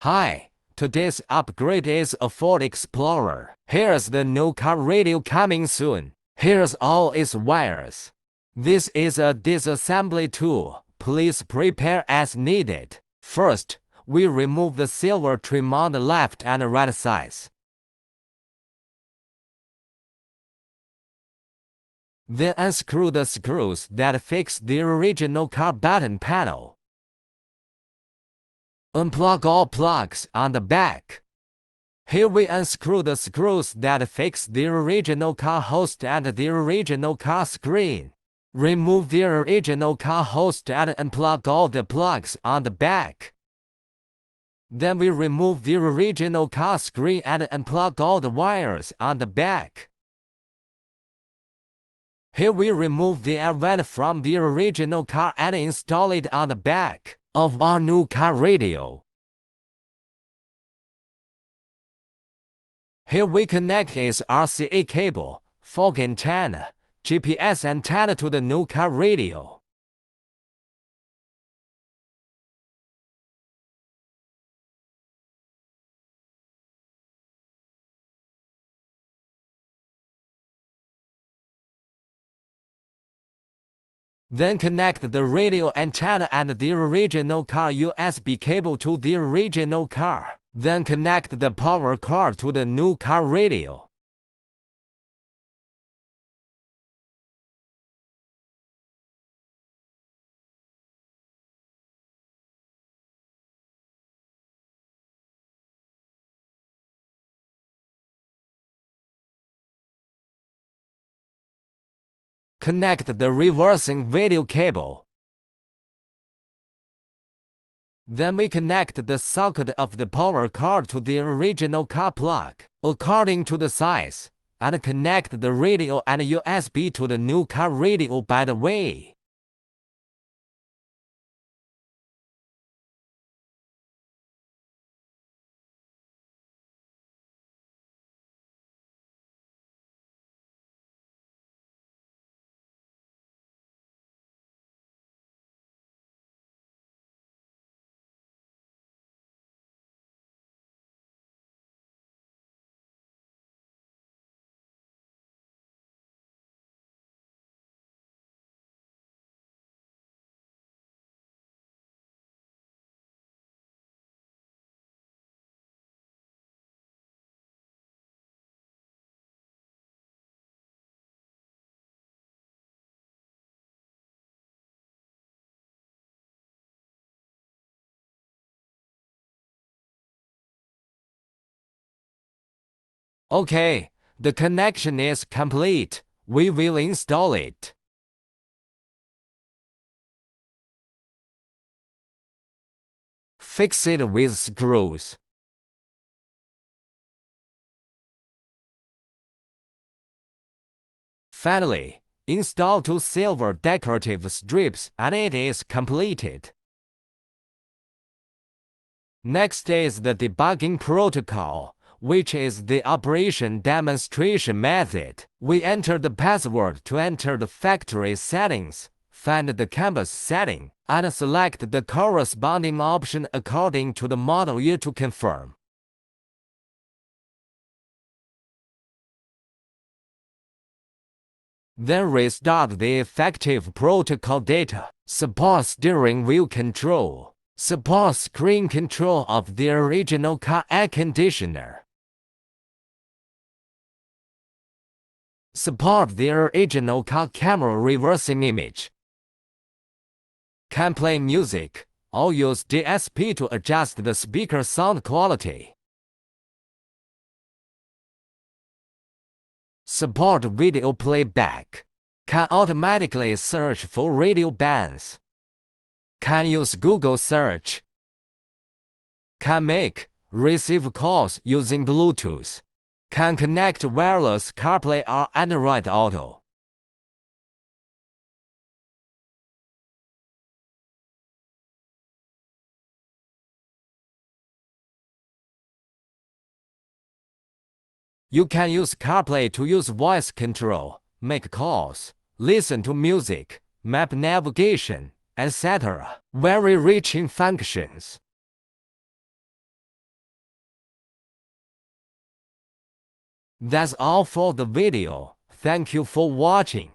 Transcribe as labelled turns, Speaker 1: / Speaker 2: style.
Speaker 1: Hi, today's upgrade is a Ford Explorer. Here's the new car radio coming soon. Here's all its wires. This is a disassembly tool. Please prepare as needed. First, we remove the silver trim on the left and right sides. Then unscrew the screws that fix the original car button panel. Unplug all plugs on the back. Here we unscrew the screws that fix the original car host and the original car screen. Remove the original car host and unplug all the plugs on the back. Then we remove the original car screen and unplug all the wires on the back. Here we remove the air vent from the original car and install it on the back of our new car radio. Here we connect its RCA cable, fog antenna, GPS antenna to the new car radio. Then connect the radio antenna and the original car USB cable to the original car. Then connect the power cord to the new car radio. Connect the reversing video cable. Then we connect the socket of the power cord to the original car plug, according to the size, and connect the radio and USB to the new car radio by the way. Okay, the connection is complete. We will install it. Fix it with screws. Finally, install two silver decorative strips and it is completed. Next is the debugging protocol, which is the operation demonstration method. We enter the password to enter the factory settings, find the canvas setting, and select the corresponding option according to the model year to confirm. Then restart the effective protocol data, support steering wheel control, support screen control of the original car air conditioner, support the original car camera reversing image, can play music, or use DSP to adjust the speaker sound quality, support video playback, can automatically search for radio bands, can use Google search, can make, receive calls using Bluetooth, can connect wireless CarPlay or Android Auto. You can use CarPlay to use voice control, make calls, listen to music, map navigation, etc. Very rich in functions. That's all for the video. Thank you for watching.